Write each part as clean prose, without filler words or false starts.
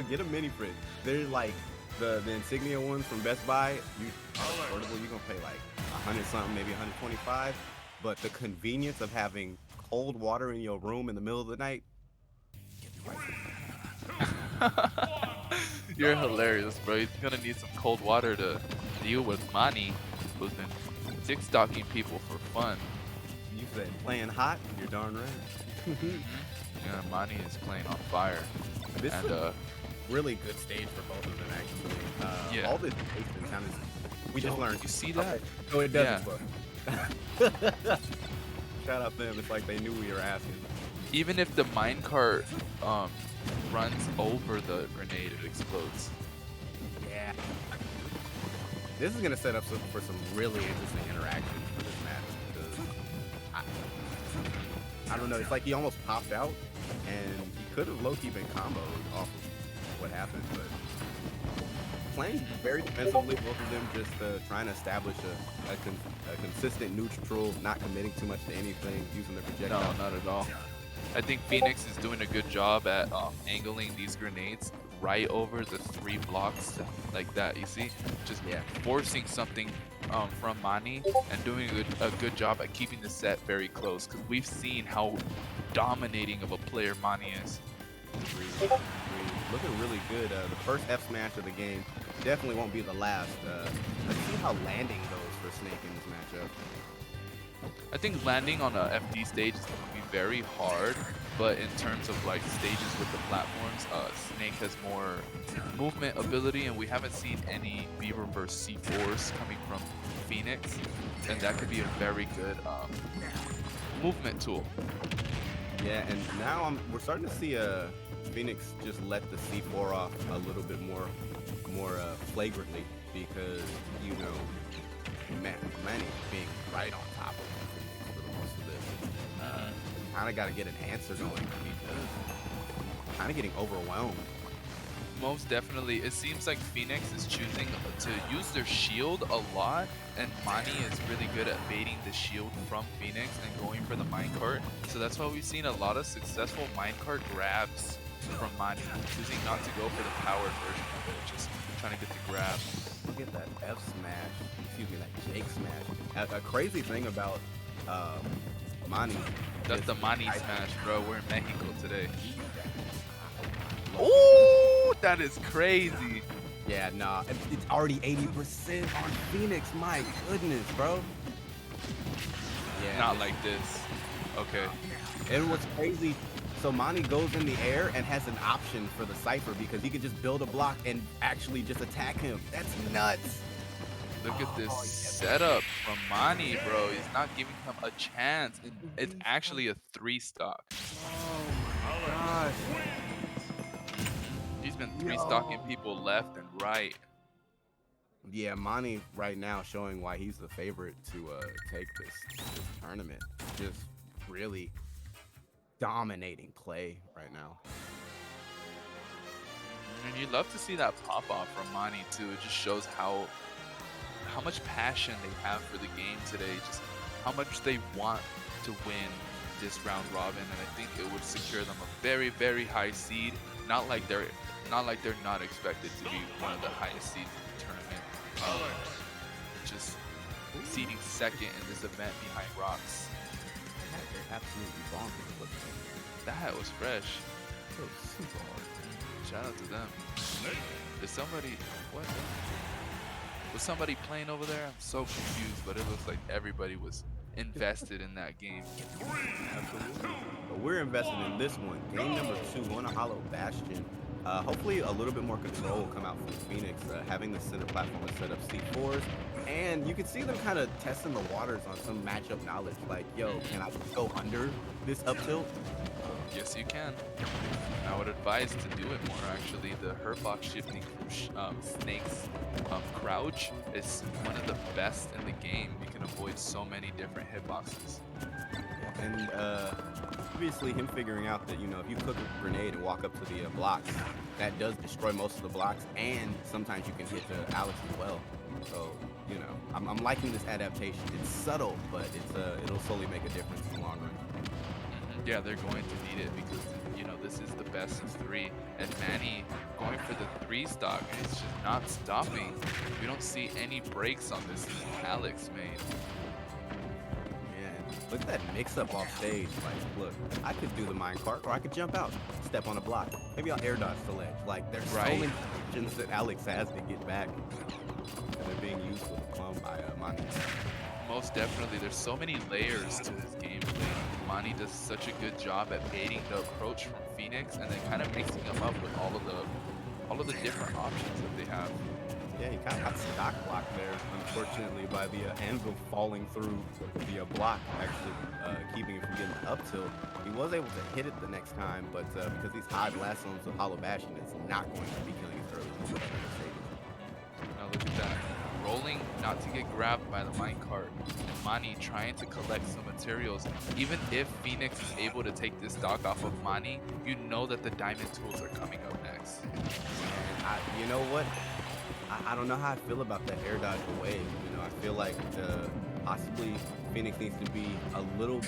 Get a mini fridge. They're like the insignia ones from Best Buy. You affordable, you're gonna pay like 100 something, maybe 125. But the convenience of having cold water in your room in the middle of the night. You're hilarious, bro. He's gonna need some cold water to deal with Mani, who's been six-stocking people for fun. You said playing hot, you're darn right. Yeah, Mani is playing on fire. This And is a really good stage for both of them, actually. Yeah. All this basement kind of, we just learned. You see that? Oh, it does. Yeah. Shout out them. It's like they knew we were asking. Even if the minecart runs over the grenade, it explodes. Yeah. This is gonna set up for some really interesting interactions for this match because I don't know. It's like he almost popped out, and he could have low-key been comboed off of what happened, but playing very defensively, both of them just trying to establish a consistent neutral, not committing too much to anything, using their projectile. No, not at all. I think Phoenix is doing a good job at angling these grenades right over the 3 blocks like that. You see, just forcing something from Mani and doing a good job at keeping the set very close, because we've seen how dominating of a player Mani is. Looking really good. The first F smash of the game definitely won't be the last. Let's see how landing goes for Snake in this matchup. I think landing on a FD stage is going to be very hard, but in terms of like stages with the platforms, Snake has more movement ability, and we haven't seen any B reverse C4s coming from Phoenix, and that could be a very good movement tool. Yeah, and now we're starting to see Phoenix just let the C4 off a little bit more flagrantly, because you know Manny being right on top of Phoenix for the most of this. Kind of got to get an answer going because kind of getting overwhelmed. Most definitely. It seems like Phoenix is choosing to use their shield a lot, and Mani is really good at baiting the shield from Phoenix and going for the minecart. So that's why we've seen a lot of successful minecart grabs from Mani, choosing not to go for the powered version of it, just trying to get the grab. Look at that F smash, excuse me, that Jake smash. A crazy thing about Mani. That's the Mani smash, bro. We're in Mexico today. Ooh, that is crazy. Yeah, nah, it's already 80% on Phoenix. My goodness, bro. Yeah. Not like this. Okay. And what's crazy, so Mani goes in the air and has an option for the Cypher because he could just build a block and actually just attack him. That's nuts. Look at this setup from Mani, bro. He's not giving him a chance. It's actually a 3-stock. Oh my gosh. He's been 3-stocking people left and right. Yeah, Mani right now showing why he's the favorite to take this tournament. Just really dominating play right now. And you love to see that pop off from Mani too. It just shows how much passion they have for the game today, just how much they want to win this round robin, and I think it would secure them a very, very high seed. Not like they're not expected to be one of the highest seeds in the tournament. Just seeding second in this event behind Rocks. They're absolutely bonkers. That was fresh. So super hard. Shout out to them. Is somebody was somebody playing over there? I'm so confused, but it looks like everybody was invested in that game. Absolutely. But we're invested in this one. Game number 2 on a Hollow Bastion. Hopefully a little bit more control will come out from Phoenix, having the center platform to set up C4s. And you can see them kind of testing the waters on some matchup knowledge. Like, yo, can I go under this up tilt? Yes, you can. I would advise to do it more, actually. The hurtbox shifting from Snake's crouch is one of the best in the game. You can avoid so many different hitboxes. And obviously him figuring out that, you know, if you cook a grenade and walk up to the blocks, that does destroy most of the blocks, and sometimes you can hit Alex as well. So, you know, I'm liking this adaptation. It's subtle, but it'll slowly make a difference in the long run. Yeah, they're going to need it because, you know, this is the best of 3. And Manny going 3 stock, and it's just not stopping. We don't see any breaks on this Alex main. Man, look at that mix-up off stage. Like, look, I could do the minecart, or I could jump out, step on a block. Maybe I'll air dodge the ledge. Like, there's so many options that Alex has to get back. And they're being used with plum by Mani. Most definitely, there's so many layers to his gameplay. Mani does such a good job at baiting the approach from Phoenix, and then kind of mixing them up with all of the different options that they have. Yeah, he kind of got stock blocked there, unfortunately, by the anvil falling through the block, actually keeping him from getting the up tilt. He was able to hit it the next time, but because these high blast zones with Hollow Bastion, it's not going to be killing his early. Now look at that. Rolling not to get grabbed by the minecart, and Mani trying to collect some materials. Even if Phoenix is able to take this stock off of Mani, you know that the diamond tools are coming up next. You know what? I don't know how I feel about that air dodge away. You know, I feel like possibly Phoenix needs to be a little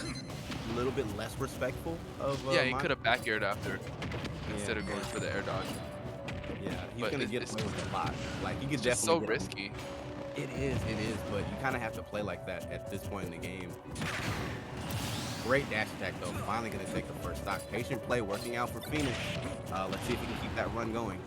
bit less respectful of. Yeah, he could have back aired after instead of going for the air dodge. Yeah, he's gonna get away with a lot. Like he could definitely. It's so risky. It is, but you kind of have to play like that at this point in the game. Great dash attack though. Finally gonna take the first stock. Patient play working out for Phoenix. Let's see if he can keep that run going.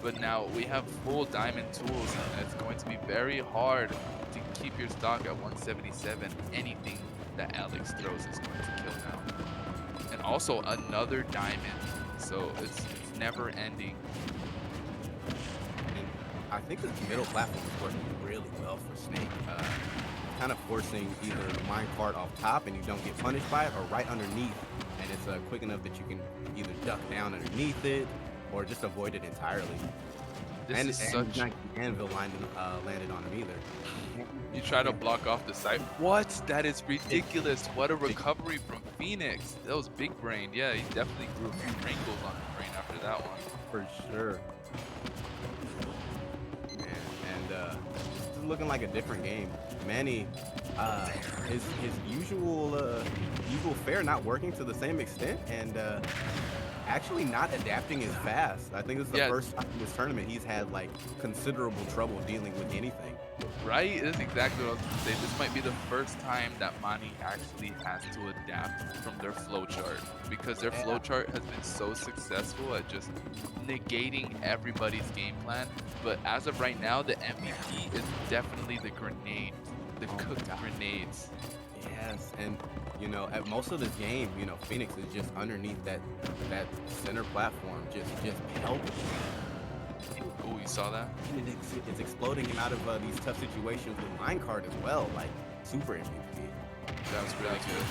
But now we have full diamond tools, and it's going to be very hard to keep your stock at 177. Anything that Alex throws is going to kill now. And also another diamond, so it's never ending. And I think this middle platform is working really well for Snake. Kind of forcing either the minecart off top and you don't get punished by it, or right underneath, and it's quick enough that you can either duck down underneath it or just avoid it entirely. This is such anvil landed on him either. You try to block off the site. What? That is ridiculous. What a recovery from Phoenix. That was big brain. Yeah, he definitely grew a few wrinkles on his brain after that one. For sure. Man, and this is looking like a different game. Manny, his usual fare not working to the same extent, and actually not adapting as fast. I think this is the first time in this tournament he's had like considerable trouble dealing with anything. Right? That's exactly what I was going to say. This might be the first time that Mani actually has to adapt from their flowchart, because their flowchart has been so successful at just negating everybody's game plan. But as of right now, the MVP is definitely the grenade, the cooked grenades. Yes, and you know, at most of this game, you know, Phoenix is just underneath that center platform, just helping. Oh, you saw that? And it's exploding him out of these tough situations with minecart as well, like super MVP. That was really good.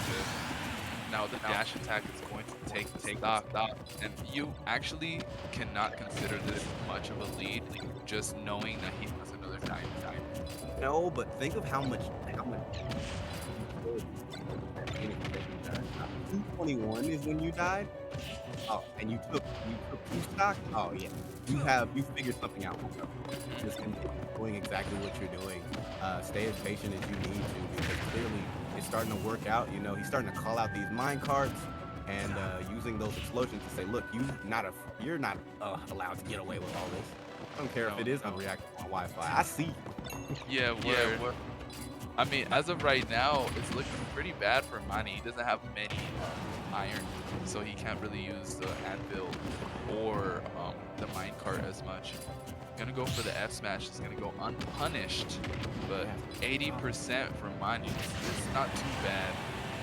Now the dash attack is going to take stock, and you actually cannot consider this much of a lead, just knowing that he has another diamond. No, but think of how much. 221 is when you died. Oh, and you took 2 stock. Oh yeah, you figured something out. Just doing exactly what you're doing. Stay as patient as you need to, because clearly it's starting to work out. You know, he's starting to call out these mine carts and using those explosions to say, look, you're not allowed to get away with all this. I don't care if it is unreactive on Wi-Fi. I see. Yeah, we're I mean, as of right now, it's looking pretty bad for Mani. He doesn't have many iron, so he can't really use the anvil or the minecart as much. Gonna go for the F smash. It's gonna go unpunished, but 80% for Mani. It's not too bad,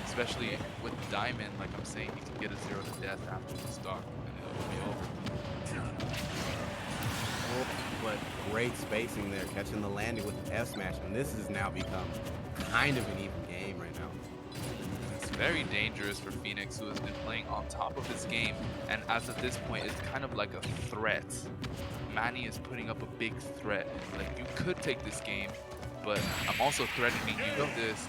especially with diamond. Like I'm saying, he can get a 0 to death after the stock, and it'll be over. But great spacing there, catching the landing with the F smash, and this has now become kind of an even game right now. It's very dangerous for Phoenix, who has been playing on top of his game, and as of this point, it's kind of like a threat. Mani is putting up a big threat. Like, you could take this game, but I'm also threatening you with this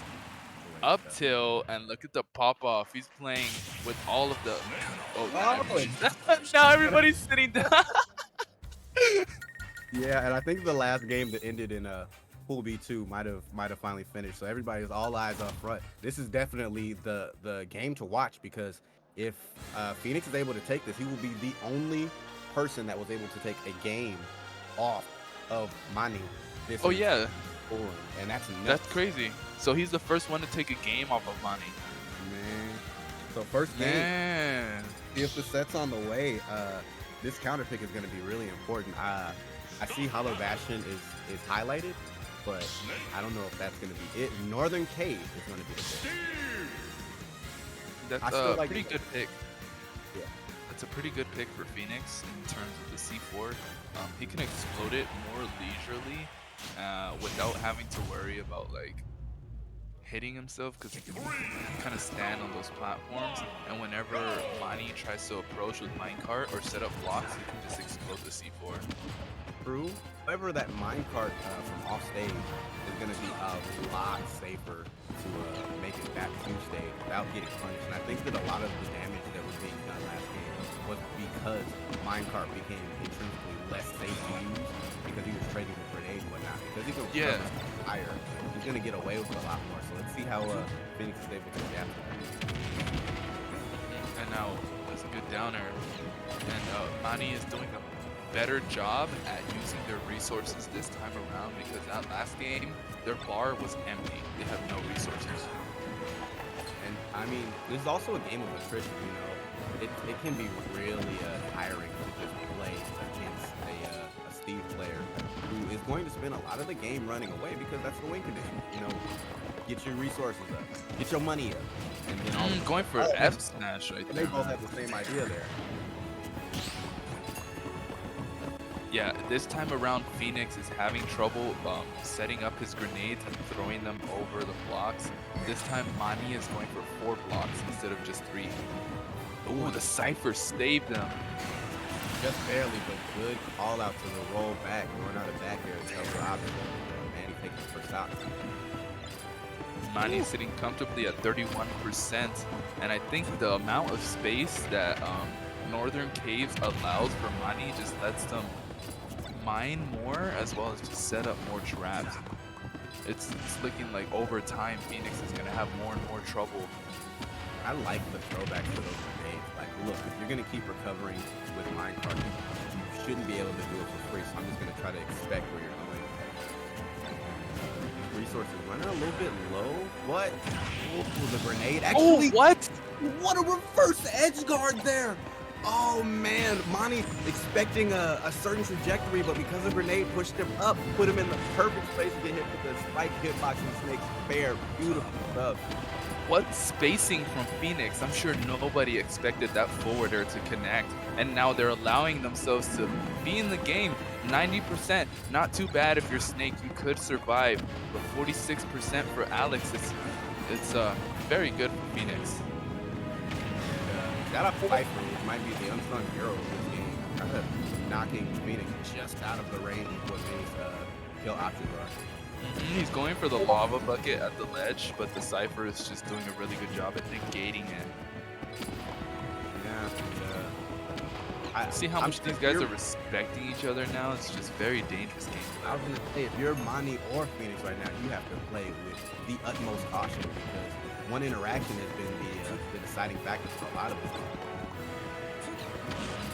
up tilt, and look at the pop off. He's playing with all of the. Now everybody's sitting down. Yeah, and I think the last game that ended in Pool B2 might have finally finished. So everybody's all eyes up front. This is definitely the game to watch, because if Phoenix is able to take this, he will be the only person that was able to take a game off of Mani this Oh yeah, scoring, and that's nuts. that's crazy. So he's the first one to take a game off of Mani. Man. So first game, Man. if the set's on the way, this counter pick is going to be really important. I see Hollow Bastion is highlighted, but I don't know if that's going to be it. Northern Cave is going to be the pick. That's I still a like pretty it. good pick. Yeah. That's a pretty good pick for Phoenix in terms of the C4. He can explode it more leisurely without having to worry about like hitting himself, because he can kind of stand on those platforms, and whenever Mani tries to approach with minecart or set up blocks, he can just explode the C4. True. However, that minecart from off stage is going to be a lot safer to make it back to stage without getting punished. And I think that a lot of the damage that was being done last game was because minecart became intrinsically less safe to use because he was trading with grenade and whatnot. Because he goes higher, he's going to get away with a lot more. So let's see how Phoenix is able to adapt to that. And now there's a good downer, and Mani is doing a better job at using their resources this time around, because that last game their bar was empty. They have no resources. And I mean, this is also a game of attrition, you know. It can be really tiring to just play against a Steve player who is going to spend a lot of the game running away because that's the win condition. You know, get your resources up, get your money up, and then all Going for an F smash right they there. both have the same idea there. Yeah, this time around Phoenix is having trouble setting up his grenades and throwing them over the blocks. This time Mani is going for 4 blocks instead of just 3. Ooh, the Cypher saved them. Just barely, but good call out to the roll back, going out of back air to help Rob. Man, he takes the first out. Mani sitting comfortably at 31%, and I think the amount of space that Northern Caves allows for Mani just lets them mine more, as well as just set up more traps. It's looking like over time Phoenix is going to have more and more trouble. I like the throwbacks to those grenades. Like, look, if you're going to keep recovering with minecart, you shouldn't be able to do it for free, so I'm just going to try to expect where you're going. Resources running a little bit low. What? Oh, the grenade. Actually, what? What a reverse edge guard there. Oh, man. Mani expecting a certain trajectory, but because the grenade pushed him up, put him in the perfect space to get hit with the spike hitbox and Snake's fair. Beautiful stuff. What spacing from Phoenix? I'm sure nobody expected that forwarder to connect, and now they're allowing themselves to be in the game. 90%, not too bad if you're Snake, you could survive, but 46% for Alex, it's very good for Phoenix. Shout out to Cypher, which might be the unsung hero of this game. Kind of knocking Phoenix just out of the range of what Phoenix kill options are. He's going for the lava bucket at the ledge, but the Cypher is just doing a really good job at negating it. Yeah, See how much these guys are respecting each other now? It's just very dangerous game. I was gonna say, if you're Mani or Phoenix right now, you have to play with the utmost caution because one interaction has been the deciding factor for a lot of them.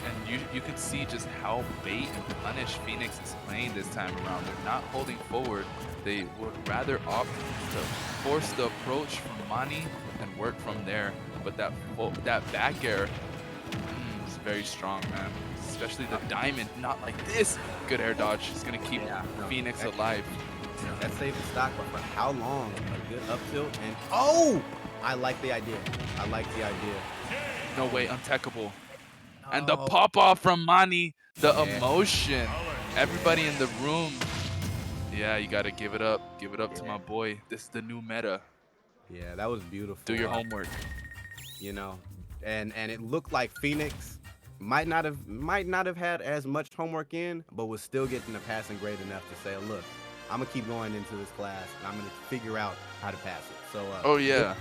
And you can see just how bait and punish Phoenix is playing this time around. They're not holding forward. They would rather opt to force the approach from Mani and work from there. But that back air is very strong, man. Especially the diamond, not like this. Good air dodge is gonna keep Phoenix alive. That saved the stock, but for how long? A good up tilt and oh! I like the idea. I like the idea. No way, untechable. And the pop off from Mani, the emotion. Everybody in the room. Yeah, you gotta give it up. Give it up to my boy. This is the new meta. Yeah, that was beautiful. Do your homework. You know, and it looked like Phoenix might not have had as much homework in, but was still getting a passing grade enough to say, look, I'm gonna keep going into this class and I'm gonna figure out how to pass it. So oh yeah.